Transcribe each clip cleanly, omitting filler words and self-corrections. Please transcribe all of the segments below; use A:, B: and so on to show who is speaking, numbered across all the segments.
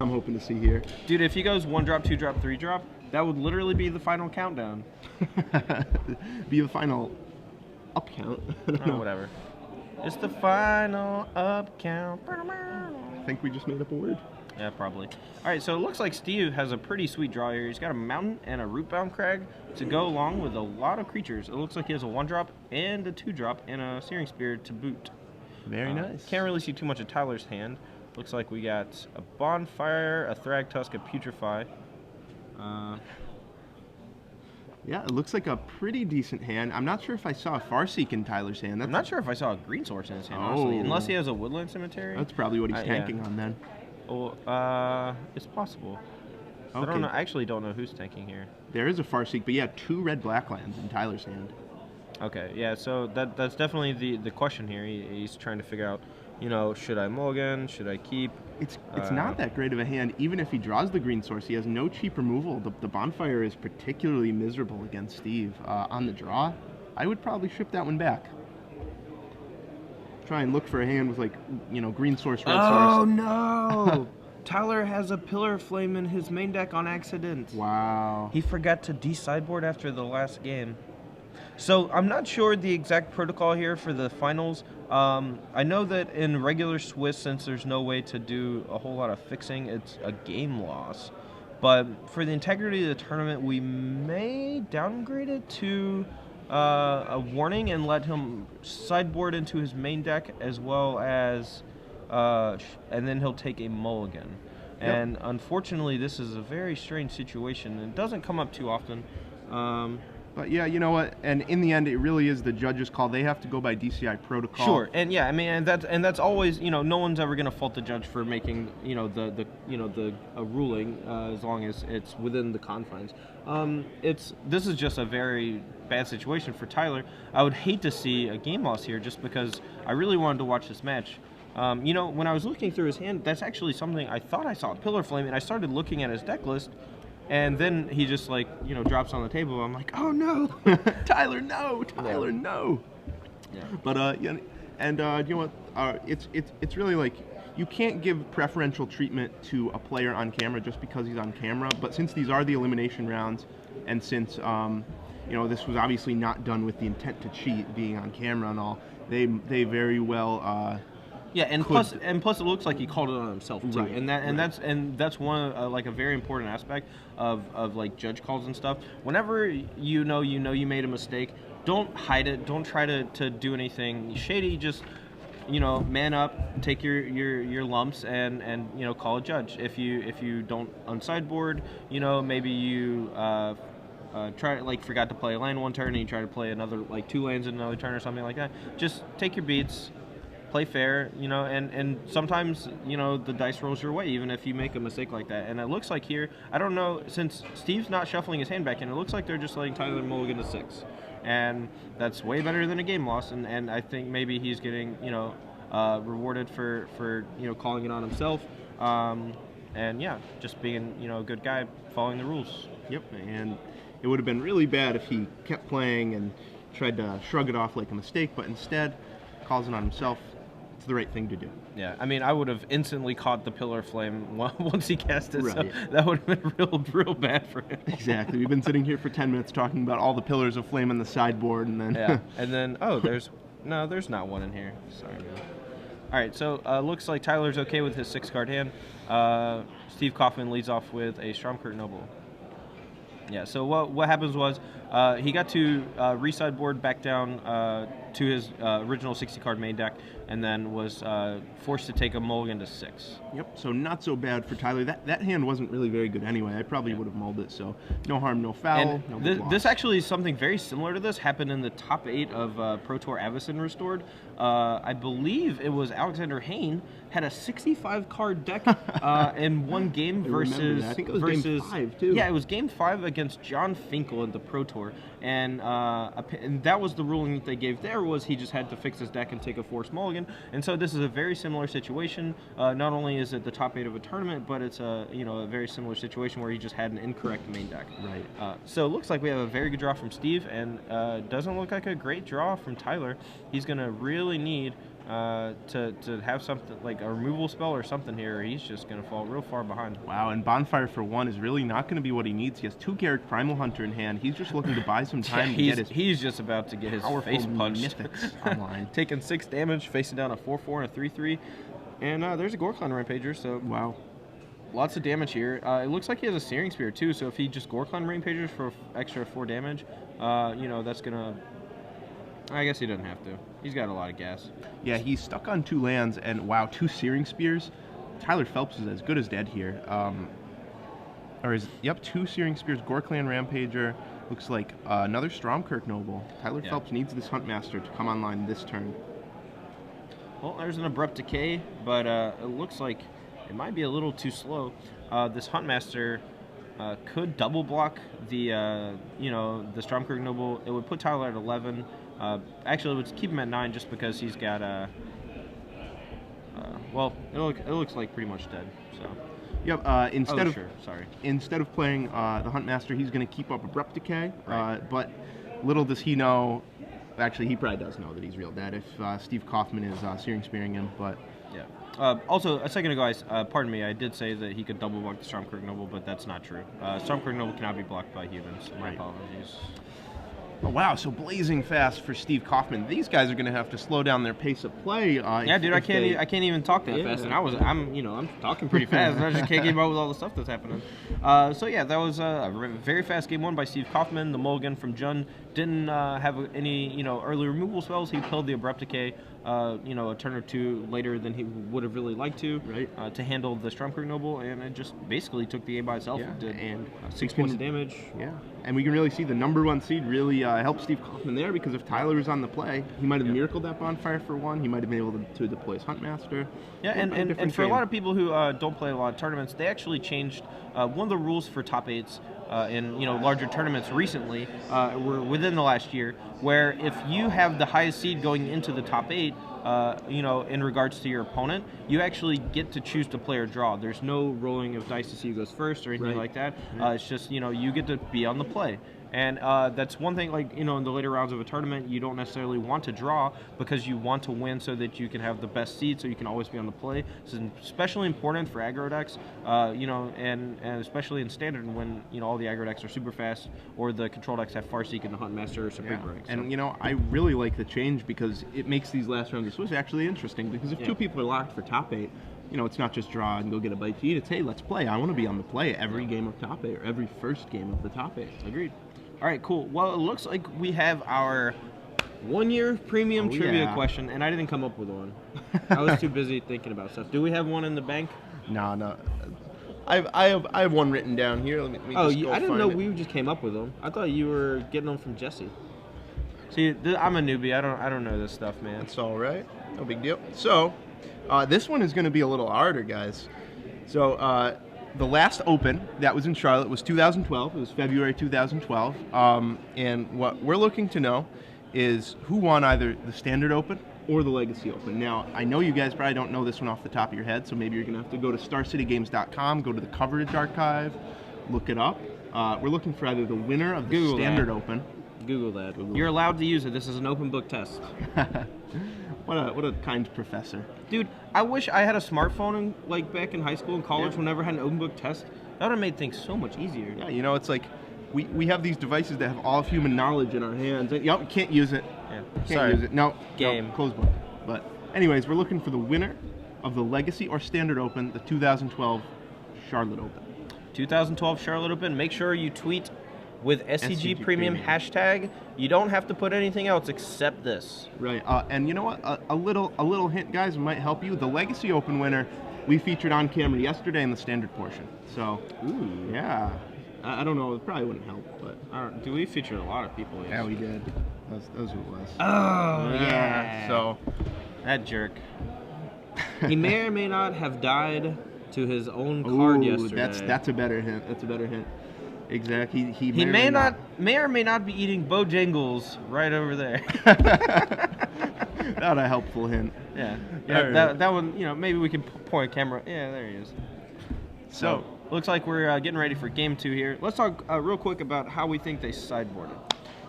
A: I'm hoping to see here.
B: Dude, if he goes 1 drop, 2 drop, 3 drop, that would literally be the final countdown.
A: Be the final up count.
B: Oh, whatever. It's the final up count.
A: I think we just made up a word.
B: Yeah, probably. All right, so it looks like Steve has a pretty sweet draw here. He's got a mountain and a rootbound crag to go along with a lot of creatures. It looks like he has a 1 drop and a 2 drop and a searing spear to boot.
A: Very nice.
B: Can't really see too much of Tyler's hand. Looks like we got a bonfire, a Thragtusk, a putrefy.
A: Yeah, it looks like a pretty decent hand. I'm not sure if I saw a Farseek in Tyler's hand.
B: I'm not sure if I saw a green source in his hand, honestly. Unless he has a woodland cemetery.
A: That's probably what he's tanking on then.
B: Oh, it's possible.
A: Okay.
B: I don't know. I actually don't know who's tanking here.
A: There is a Farseek, but yeah, 2 red-black lands in Tyler's hand.
B: Okay, yeah, so that's definitely the question here. He's trying to figure out, you know, should I mulligan? Should I keep?
A: It's not that great of a hand. Even if he draws the green source, he has no cheap removal. The bonfire is particularly miserable against Steve. On the draw, I would probably ship that one back. Try and look for a hand with, like, you know, green source, red source.
B: Oh, no! Tyler has a Pillar Flame in his main deck on accident.
A: Wow.
B: He forgot to de-sideboard after the last game. So I'm not sure the exact protocol here for the finals. I know that in regular Swiss, since there's no way to do a whole lot of fixing, it's a game loss. But for the integrity of the tournament, we may downgrade it to a warning and let him sideboard into his main deck as well as, and then he'll take a mulligan. Yep. And unfortunately, this is a very strange situation. It doesn't come up too often.
A: But yeah, you know what? And in the end, it really is the judge's call. They have to go by DCI protocol.
B: Sure, and yeah, I mean, and that's always, you know, no one's ever going to fault the judge for making, you know, the ruling as long as it's within the confines. This is just a very bad situation for Tyler. I would hate to see a game loss here, just because I really wanted to watch this match. You know, when I was looking through his hand, that's actually something I thought I saw a Pillar Flame, and I started looking at his deck list. And then he just, like, you know, drops on the table. I'm like, oh no, Tyler, no, Tyler, no. Yeah. But yeah, and you know what? It's really like you can't give preferential treatment to a player on camera just because he's on camera. But since these are the elimination rounds, and since you know, this was obviously not done with the intent to cheat, being on camera and all, they very well. Yeah, and plus it looks like he called it on himself too,
A: right,
B: that's one like a very important aspect of like judge calls and stuff. Whenever you know you made a mistake, don't hide it. Don't try to do anything shady. Just, you know, man up, take your lumps, and you know, call a judge. If you don't unsideboard, you know, maybe you forgot to play a land one turn and you try to play another, like 2 lands in another turn or something like that. Just take your beats. Play fair, you know, and sometimes, you know, the dice rolls your way, even if you make a mistake like that. And it looks like here, I don't know, since Steve's not shuffling his hand back in, it looks like they're just letting Tyler mulligan to 6. And that's way better than a game loss, and I think maybe he's getting, you know, rewarded for you know, calling it on himself. And yeah, just being, you know, a good guy, following the rules.
A: Yep, and it would have been really bad if he kept playing and tried to shrug it off like a mistake, but instead calls it on himself. It's the right thing to do.
B: Yeah, I mean, I would have instantly caught the Pillar Flame once he cast it,
A: right.
B: So that would have been real bad for him.
A: Exactly. We've been sitting here for 10 minutes talking about all the pillars of flame on the sideboard, and then...
B: Yeah, and then, oh, there's not one in here. Sorry, man. All right, so looks like Tyler's okay with his 6-card hand. Steve Kaufmann leads off with a Stromkurt Noble. Yeah, so what happens was he got to re-sideboard back down to his original 60-card main deck, and then was forced to take a mulligan to 6.
A: Yep, so not so bad for Tyler. That hand wasn't really very good anyway. I probably would have mulled it, so no harm, no foul.
B: And this actually is something very similar to this, happened in the top 8 of Pro Tour Avacyn Restored. I believe it was Alexander Hayne had a 65-card deck in one game versus...
A: I think it was game 5, too.
B: Yeah, it was game 5 against John Finkel in the Pro Tour. And that was the ruling that they gave there, was he just had to fix his deck and take a forced mulligan. And so this is a very similar situation. Not only is it the top 8 of a tournament, but it's a very similar situation where he just had an incorrect main deck.
A: Right.
B: So it looks like we have a very good draw from Steve, and doesn't look like a great draw from Tyler. He's going to really need to have something like a removal spell or something here, or he's just going to fall real far behind.
A: Wow, and Bonfire for 1 is really not going to be what he needs. He has 2 Garrett Primal Hunter in hand. He's just looking to buy some time to get his
B: he's just about to get his face punched.
A: Mythics online.
B: Taking 6 damage, facing down a 4/4 and a 3/3. And there's a Gorkon Rampager, so
A: wow.
B: Lots of damage here. It looks like he has a Searing Spear too, so if he just Gorkon Rampagers for extra 4 damage, you know, that's gonna... I guess he doesn't have to. He's got a lot of gas.
A: Yeah, he's stuck on 2 lands, and wow, 2 Searing Spears. Tyler Phelps is as good as dead here. Yep, 2 Searing Spears, Gorklan Rampager. Looks like another Stromkirk Noble. Tyler Phelps needs this Huntmaster to come online this turn.
B: Well, there's an Abrupt Decay, but it looks like it might be a little too slow. This Huntmaster could double block the, you know, the Stromkirk Noble. It would put Tyler at 11. Actually, it would keep him at 9 just because he's got well, it looks like pretty much dead. So.
A: Yep. Instead of playing the Huntmaster, he's going to keep up Abrupt Decay.
B: Right.
A: But little does he know. Actually, he probably does know that he's real dead if Steve Kaufmann is Searing Spearing him. But
B: yeah. Also, a second ago, pardon me, I did say that he could double block the Stromkirk Noble, but that's not true. Stromkirk Noble cannot be blocked by humans. My apologies.
A: Oh, wow, so blazing fast for Steve Kaufmann. These guys are going to have to slow down their pace of play.
B: Yeah, dude, I can't even talk that fast, and I'm talking pretty fast, and I just can't keep up with all the stuff that's happening. So yeah, that was a very fast game 1 by Steve Kaufmann. The mulligan from Jun didn't have any early removal spells. He killed the Abrupt Decay a turn or 2 later than he would have really liked to handle the Stromkirk Noble, and it just basically took the game by itself.
A: Yeah,
B: and 6 points of damage.
A: Yeah, and we can really see the #1 seed really helped Steve Kaufmann there, because if Tyler was on the play, he might have miracled that Bonfire for 1. He might have been able to deploy his Huntmaster.
B: Yeah, and for a lot of people who don't play a lot of tournaments, they actually changed one of the rules for top 8s in larger tournaments recently, were within the last year, where if you have the highest seed going into the top 8, in regards to your opponent, you actually get to choose to play or draw. There's no rolling of dice to see who goes first or anything like that. It's just, you get to be on the play. And that's one thing, like, in the later rounds of a tournament, you don't necessarily want to draw because you want to win so that you can have the best seed, so you can always be on the play. This is especially important for aggro decks, and especially in Standard when, all the aggro decks are super fast, or the control decks have Farseek and the Huntmaster or Supreme Break. So.
A: And, I really like the change because it makes these last rounds of Swiss actually interesting, because if 2 people are locked for top 8, it's not just draw and go get a bite to eat. It's, hey, let's play. I want to be on the play every game of top 8, or every first game of the top 8.
B: Agreed. All right, cool. Well, it looks like we have our 1-year premium trivia question, and I didn't come up with one. I was too busy thinking about stuff. Do we have one in the bank?
A: No. I have one written down here. Let me
B: I didn't know we just came up with them. I thought you were getting them from Jesse. See, I'm a newbie. I don't know this stuff, man.
A: It's all right. No big deal. So, this one is going to be a little harder, guys. So, the last Open that was in Charlotte was 2012. It was February 2012. And what we're looking to know is who won either the Standard Open or the Legacy Open. Now, I know you guys probably don't know this one off the top of your head, so maybe you're going to have to go to StarCityGames.com, go to the coverage archive, look it up. We're looking for either the winner of the Standard Open.
B: Google that. You're allowed to use it. This is an open book test.
A: What a kind professor.
B: Dude, I wish I had a smartphone back in high school and college whenever I had an open book test. That would have made things so much easier.
A: Yeah, it's like we have these devices that have all of human knowledge in our hands. And, can't use it.
B: Yeah.
A: Can't use it. No.
B: Game.
A: No, closed book. But anyways, we're looking for the winner of the Legacy or Standard Open, the 2012 Charlotte Open.
B: 2012 Charlotte Open. Make sure you tweet with SCG Premium hashtag. You don't have to put anything else except this.
A: Right. And you know what? A little hint, guys, might help you. The Legacy Open winner we featured on camera yesterday in the Standard portion. So, yeah. I don't know. It probably wouldn't help, but
B: we featured a lot of people. Yesterday.
A: Yeah, we did. That was who it was.
B: Oh, yeah.
A: So,
B: that jerk. He may or may not have died to his own card yesterday.
A: That's a better hint. That's a better hint. Exactly. He
B: may or may not be eating Bojangles right over there.
A: Not a helpful hint.
B: Yeah. Right. That one. Maybe we can point a camera. Yeah, there he is. So looks like we're getting ready for game 2 here. Let's talk real quick about how we think they sideboarded.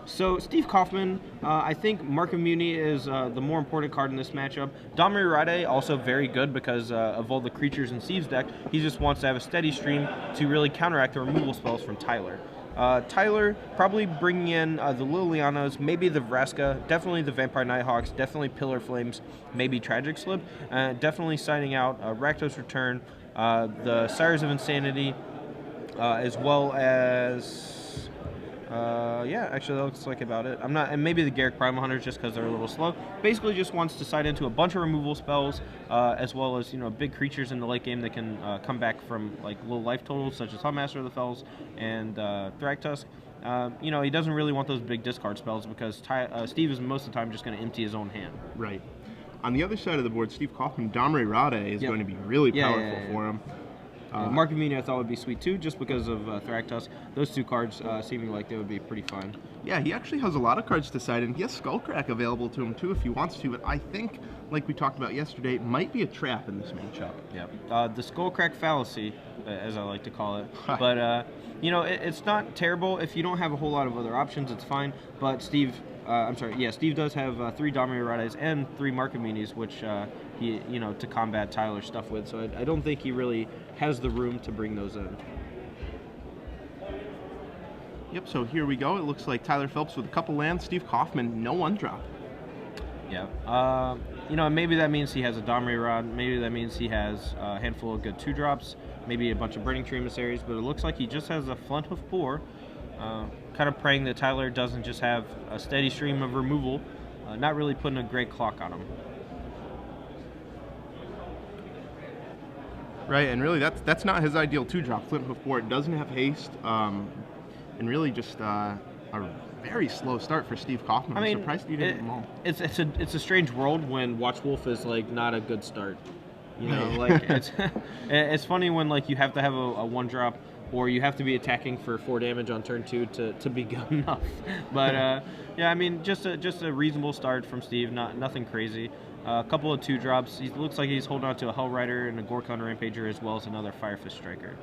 B: So Steve Kaufmann, I think Mark Muni is the more important card in this matchup. Domri Rade also very good because of all the creatures in Steve's deck. He just wants to have a steady stream to really counteract the removal spells from Tyler. Tyler probably bringing in the Lilianas, maybe the Vraska, definitely the Vampire Nighthawks, definitely Pillar Flames, maybe Tragic Slip, definitely signing out Rakdos Return, the Sires of Insanity, as well as yeah, actually that looks like about it. And maybe the Garruk Primal Hunters just because they're a little slow. Basically, just wants to side into a bunch of removal spells, as well as big creatures in the late game that can come back from like low life totals, such as Hubmaster of the Fells and Thragtusk. He doesn't really want those big discard spells because Steve is most of the time just going to empty his own hand.
A: Right. On the other side of the board, Steve Kaufmann, Domri Rade is going to be really powerful for him.
B: Mark Muni I thought would be sweet too, just because of Thragtusk. Those two cards seeming like they would be pretty fine.
A: Yeah, he actually has a lot of cards to side in. He has Skullcrack available to him too if he wants to, but I think, like we talked about yesterday, it might be a trap in this matchup.
B: Yeah, the Skullcrack fallacy, as I like to call it. But it's not terrible if you don't have a whole lot of other options. It's fine. But Steve does have 3 Domri Rades and 3 Mark Munis, which he to combat Tyler's stuff with. So I don't think he really has the room to bring those in.
A: Yep, so here we go. It looks like Tyler Phelps with a couple lands. Steve Kaufmann, no 1-drop.
B: Yeah. Maybe that means he has a Domri Rod. Maybe that means he has a handful of good 2-drops. Maybe a bunch of Burning Tree Emissaries. But it looks like he just has a Flint-Hoof Boar. Kind of praying that Tyler doesn't just have a steady stream of removal. Not really putting a great clock on him.
A: Right, and really that's not his ideal 2-drop. Flint-Hoof Boar doesn't have haste, and really just a very slow start for Steve Kaufmann. I'm surprised he didn't maul.
B: It's a strange world when Watch Wolf is like not a good start. Like it's funny when like you have to have a 1-drop or you have to be attacking for 4 damage on turn 2 to be good enough. But just a reasonable start from Steve. Nothing crazy. A couple of 2-drops. He looks like he's holding on to a Hell Rider and a Gorkon Rampager as well as another Firefist Striker.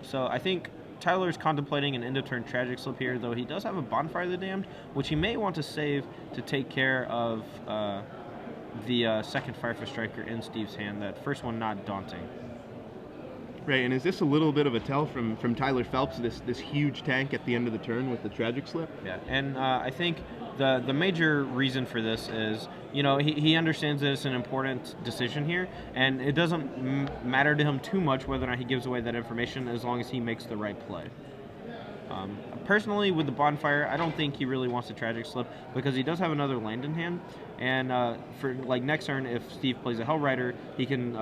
B: So I think Tyler's contemplating an end-of-turn Tragic Slip here, though he does have a Bonfire of the Damned, which he may want to save to take care of the second Firefist Striker in Steve's hand. That first one not daunting.
A: Right, and is this a little bit of a tell from Tyler Phelps, this huge tank at the end of the turn with the Tragic Slip?
B: Yeah, and I think the major reason for this is, he understands that it's an important decision here, and it doesn't matter to him too much whether or not he gives away that information as long as he makes the right play. Personally, with the Bonfire, I don't think he really wants a Tragic Slip because he does have another land in hand, and for like next turn, if Steve plays a Hell Rider, he can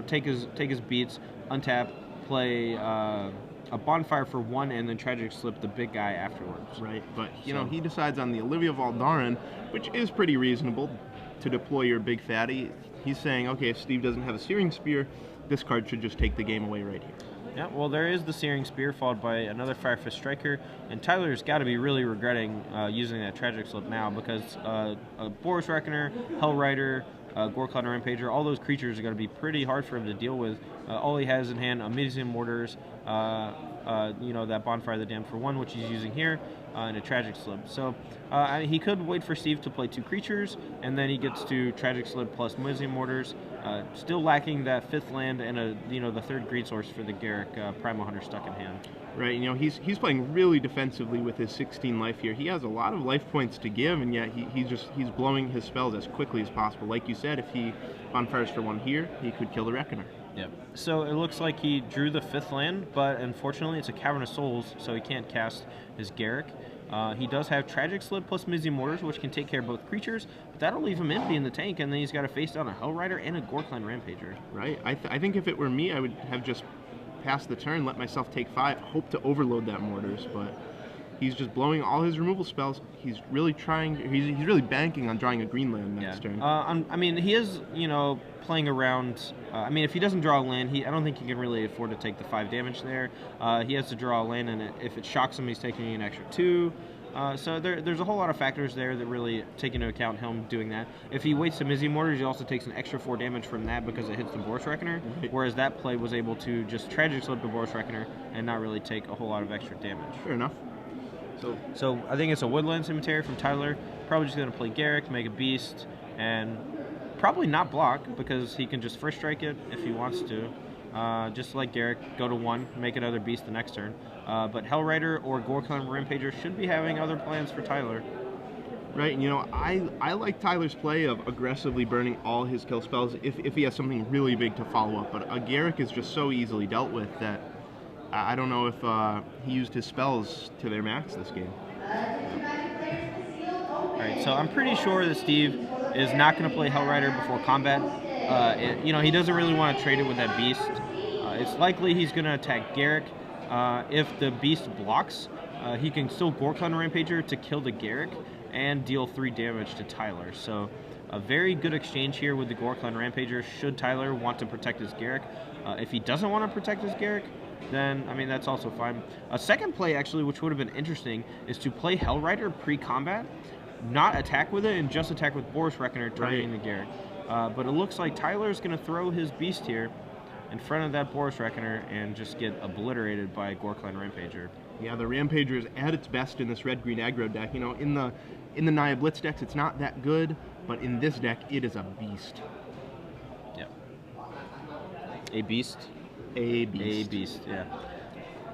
B: take his beats, untap, play a Bonfire for 1, and then Tragic Slip the big guy afterwards.
A: Right, but he decides on the Olivia Valdarin, which is pretty reasonable to deploy your big fatty. He's saying, okay, if Steve doesn't have a Searing Spear, this card should just take the game away right here.
B: Yeah, well, there is the Searing Spear followed by another Firefist Striker, and Tyler's got to be really regretting using that Tragic Slip now because Boris Reckoner, Hell Rider, Gorkon Rampager, all those creatures are going to be pretty hard for him to deal with. All he has in hand, Amizium Mortars, that Bonfire of the Damned for 1, which he's using here, and a Tragic Slip. So he could wait for Steve to play 2 creatures, and then he gets to Tragic Slip plus Amizium Mortars, still lacking that 5th land and the 3rd Greed Source for the Garruk Primal Hunter stuck in hand.
A: Right, he's playing really defensively with his 16 life here. He has a lot of life points to give, and yet he's blowing his spells as quickly as possible. Like you said, if he Bonfires for 1 here, he could kill the Reckoner.
B: Yep. So it looks like he drew the 5th land, but unfortunately it's a Cavern of Souls, so he can't cast his Garruk. He does have Tragic Slip plus Amizium Mortars, which can take care of both creatures, but that'll leave him empty in the tank, and then he's got to face down a Hell Rider and a Gorkon Rampager.
A: Right. I think if it were me, I would have just passed the turn, let myself take 5, hope to overload that Mortars, but he's just blowing all his removal spells. He's really he's really banking on drawing a green land next turn.
B: He is, playing around. If he doesn't draw a land, I don't think he can really afford to take the 5 damage there. He has to draw a land, and if it shocks him, he's taking an extra 2. So there's a whole lot of factors there that really take into account him doing that. If he waits to Amizium Mortars, he also takes an extra 4 damage from that because it hits the Boros Reckoner, whereas that play was able to just Tragic Slip the Boros Reckoner and not really take a whole lot of extra damage.
A: Fair enough.
B: So I think it's a Woodland Cemetery from Tyler. Probably just going to play Garrick, make a beast, and probably not block because he can just first strike it if he wants to. Just like Garrick, go to 1, make another beast the next turn. But Hellrider or Gorkon Rampager should be having other plans for Tyler.
A: Right, and I like Tyler's play of aggressively burning all his kill spells if he has something really big to follow up. But Garrick is just so easily dealt with that I don't know if he used his spells to their max this game.
B: Alright, so I'm pretty sure that Steve is not going to play Hellrider before combat. He doesn't really want to trade it with that beast. It's likely he's going to attack Garrick. If the beast blocks, he can still Gorkon Rampager to kill the Garrick and deal 3 damage to Tyler. So a very good exchange here with the Gorkon Rampager should Tyler want to protect his Garrick. If he doesn't want to protect his Garrick, then, I mean, that's also fine. A second play, actually, which would have been interesting, is to play Hellrider pre-combat, not attack with it, and just attack with Boris Reckoner targeting the Garrick. But it looks like Tyler's going to throw his beast here in front of that Boris Reckoner and just get obliterated by Gorkon Rampager.
A: Yeah, the Rampager is at its best in this red-green aggro deck. In the Naya Blitz decks, it's not that good, but in this deck, it is a beast.
B: Yeah. A beast?
A: A beast.
B: A beast, yeah.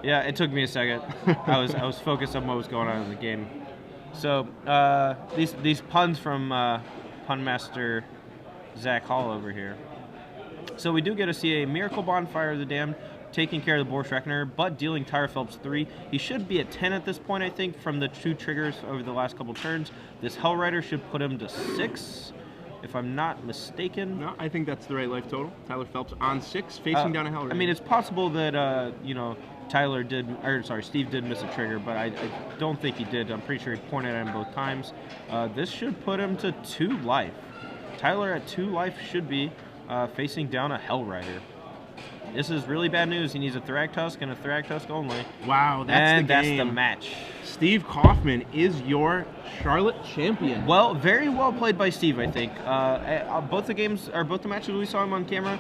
B: Yeah, it took me a second. I was focused on what was going on in the game. So, these puns from Pun Master Zach Hall over here. So we do get to see a Miracle Bonfire of the Damned taking care of the Boris Reckoner, but dealing Tyler Phelps 3. He should be at 10 at this point, I think, from the 2 triggers over the last couple turns. This Hellrider should put him to 6, if I'm not mistaken.
A: No, I think that's the right life total. Tyler Phelps on 6, facing down a Hellrider.
B: I mean, it's possible that, Steve did miss a trigger, but I don't think he did. I'm pretty sure he pointed at him both times. This should put him to 2 life. Tyler at 2 life should be facing down a Hellrider. This is really bad news. He needs a Thragtusk and a Thragtusk only.
A: Wow, that's
B: that's the match.
A: Steve Kaufmann is your Charlotte champion.
B: Well, very well played by Steve, I think. Both the matches we saw him on camera